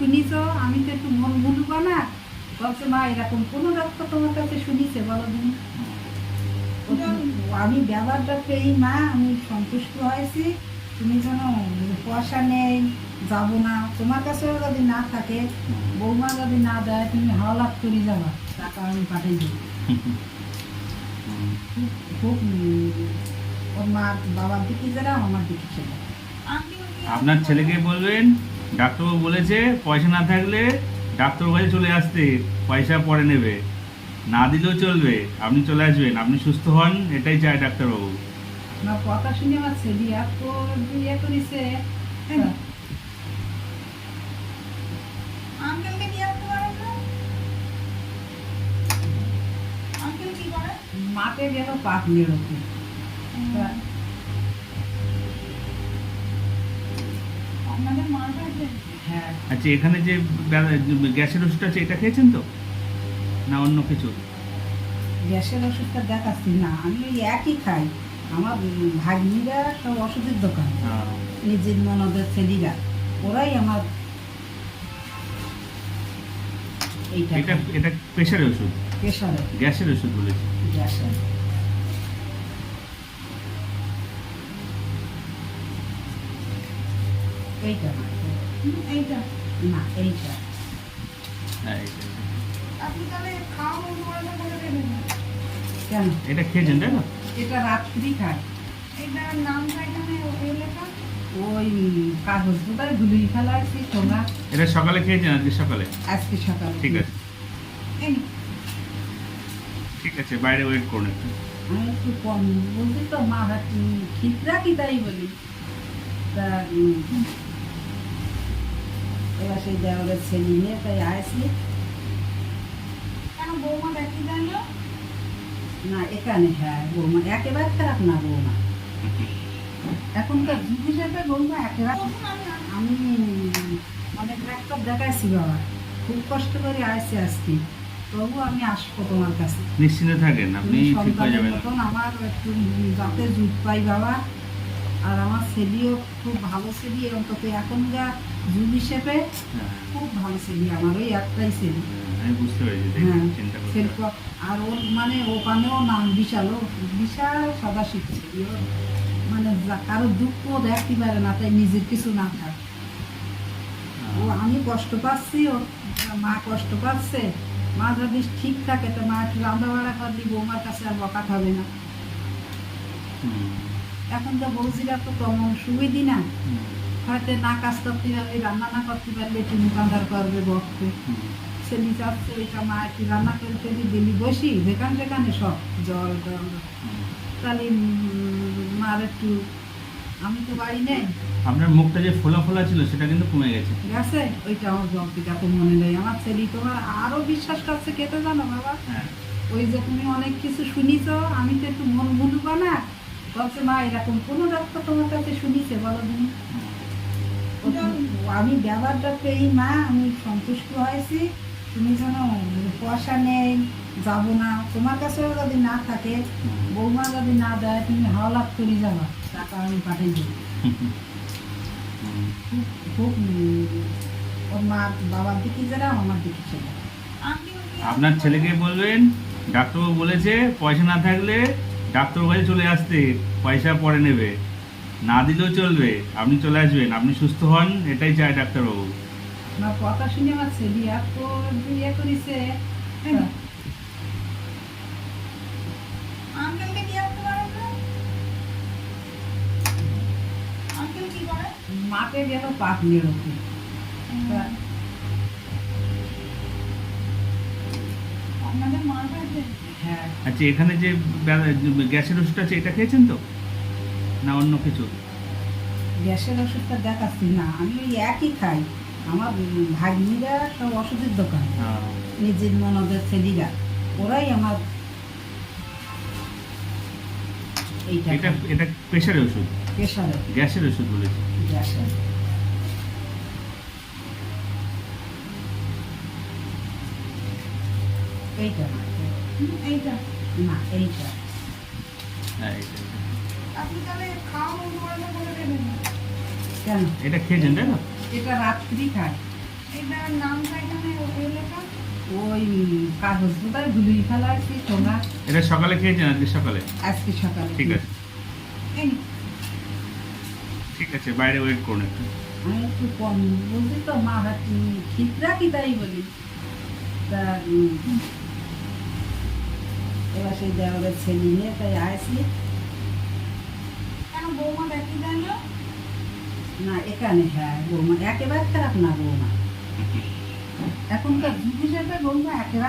শুনিছ আমি তো একটু মন ভুলবো না। বলছে মা এরকম কোনো ডাক্তার তোমার কাছে শুনিছে বলো দিন। আমি ব্যবহারটা পেয়ে মা আমি সন্তুষ্ট হয়েছি। তুমি যেন পয়সা নেই যাব না, তোমার কাছেও যদি না থাকে, বৌমা যদি না দেয়, তুমি হাওলাত করে যাবা, টাকা আমি পাঠিয়ে দেবো। খুব ওর মা বাবার দিকে যারা আমার দিকে ছিল। আপনার ছেলেকে বলবেন ডাক্তারবাবু বলেছে পয়সা না থাকলে ডাক্তারবাবু কাছে চলে আসতে, পয়সা পরে নেবে, না দিলেও চলবে, আপনি চলে আসবেন, আপনি সুস্থ হন, এটাই চায় ডাক্তারবাবু। না কথা শুনে আমার ছেলে এত ইয়ে করেছে। আঙ্কেলকে নিয়ে আসতে পারেন না? আঙ্কেল কি করে? মাঠে গেল পাক নিয়ে আপনাদের মা আছে? হ্যাঁ, আচ্ছা, এখানে যে গ্যাসের ওষুধটা আছে এটা খেয়েছেন তো, না অন্য কিছু? গ্যাসের ওষুধটা দেখাচ্ছি না, আমি ওই একই খাই। আমার ভাগ্নিরা সব ওষুধের দোকান, নিজের ননদের ছেলেরা, ওরাই আমার এইটা এটা এটা প্রেশারের ওষুধ, প্রেশারে গ্যাসের ওষুধ বলেছি। গ্যাসের। এইটা না, এইটা না এইটা হ্যাঁ, এটা। আপনি তাহলে খাওয়া বন্ধ করে বলে দেবেন। কেন? এটা খেয়েছেন তাই না? এটা রাত্রি খাই। এটার নামটা এখানে লেখা। ওই কাগজ বোধহয় ধুলিয়ে ফেলা আছে তোমরা। এটা সকালে খেয়েছেন আজকে সকালে? আজকে সকালে ঠিক আছে, এই ঠিক আছে, বাইরে ওয়েট করুন একটু। আমি একটু কম বলছি তো, মা ঠিক রাখি তাই বলি। তা এবার সেই দেওয়ালের ছেলে নিয়ে তাই আসি। কেন বৌমা দেখি যায় না? না এখানে, হ্যাঁ বৌমা একেবারে খারাপ না, বৌমা এখনকার যুগ হিসাবে বৌমা একেবারে। তখন আমি আমি অনেক ডাক্তার দেখাইছি বাবা, খুব কষ্ট করে আসছি আজকে, তবু আমি আসবো তোমার কাছে। নিশ্চিন্তে থাকেন, আপনি তুমি ঠিক হয়ে সন্তানের যাবেন। মতন আমার একটু যাতে জুট পাই বাবা। আর আমার ছেলেও খুব ভালো ছেলে, অন্তত এখনকার যুগ হিসেবে হ্যাঁ, খুব ভালো ছেলে আমার, ওই একটাই ছেলে। আমি বুঝতে পেরেছি, হ্যাঁ চিন্তা করতে ছেলে হবে না। আর ওর মানে ওখানেও নাম বিশাল, ও বিশাল সদা শিখছে। মানে কারো দুঃখ দেখতে পারে না, তাই নিজের কিছু না থাকে। ও আমি কষ্ট পাচ্ছি, ওর মা কষ্ট পাচ্ছে। মা যদি ঠিক থাকে তো মা একটু রান্না বাড়া করলে বৌমার কাছে আর বকা খাবে না। হুম, এখন তো বৌজিরা তো তেমন সুবিধি না, হুম, হয়তো না কাজ করতে পারলে, রান্না না করতে পারলে একটু মুখান্দার করবে বকবে। হুম, ছেলে চাচ্ছে ওইটা মা একটু রান্না করে ফেলি দিলি বসি, যেখানে যেখানে সব জল জল, হুম। তাহলে মার একটু, আমি তো বাড়ি নেই। আপনার মুখটা যে ফোলা ফোলা ছিল সেটা কিন্তু কমে গেছে। গেছে ওইটা আমার জলটিটা তো মনে নেই। আমার ছেলে তোমার আরো বিশ্বাস করছে, কেটে জানো বাবা, হ্যাঁ, ওই যে তুমি অনেক কিছু শুনিছ, আমি তো একটু মন ভুলবো না। বলছে মা এরকম কোনো ডাক্তার তোমার কাছে শুনিছে বলো দিন। আমি ব্যবহারটা পেয়ে মা আমি সন্তুষ্ট হয়েছি। তুমি যেন পয়সা নেই যাব না, তোমার কাছেও যদি না থাকে, বৌমা যদি না দেয়, তুমি হাওলাত করে যাবা, টাকা আমি পাঠিয়ে দেবো। হুম। খুব ওর মা বাবার দিকে যারা আমার দিকে ছিল। আঙ্কেল কি আপনার ছেলেকে বলবেন ডাক্তারবাবু বলেছে পয়সা না থাকলে ডাক্তারবাবু কাছে চলে আসতে, পয়সা পরে নেবে, না দিলেও চলবে, আপনি চলে আসবেন, আপনি সুস্থ হন, এটাই চায় ডাক্তারবাবু। না কথা শুনে আমার ছেলে এত ইয়ে করেছে। আঙ্কেলকে নিয়ে আসতে পারেন না? আঙ্কেল কি করে? মাঠে গেল পাক নিয়ে। আপনাদের মা আছে? হ্যাঁ, আচ্ছা, এখানে যে গ্যাসের ওষুধটা আছে এটা খেয়েছেন তো, না অন্য কিছু? গ্যাসের ওষুধটা দেখাচ্ছি না, আমি ওই একই খাই। আমার ভাগ্নিরা সব ওষুধের দোকান, নিজের ননদের ছেলেরা, ওরাই আমার এইটা এটা এটা প্রেশারের ওষুধ, প্রেশারে গ্যাসের ওষুধ বলেছি। গ্যাসের। এইটা না, এইটা না এইটা হ্যাঁ, এটা। আপনি তাহলে খাওয়া বন্ধ করে বলে দেবেন। কেন? এটা খেয়েছেন তাই না? এটা রাত্রি খাই। এইটার নামটা এখানে ওই লেখা। ওই কাগজ বোধহয় ধুলিয়ে ফেলাইছি তোমরা এটা সকালে খেয়েছেন আজকে সকালে? আজকে সকালে। ঠিক আছে, এই নে। ঠিক আছে, বাইরে ওয়েট করুন একটু। আমি একটু কম বলছি তো মা হাতি ঠিক রাখি তাই বলি। তা এবার সেই দেওয়ারের ছেলে নিয়ে তাই আসি। কেন বৌমা দেখি যায় না? না এখানে হ্যাঁ বৌমা একেবারে খারাপ না বৌমা, এখনকার যুগ হিসেবে বৌমা একেবারে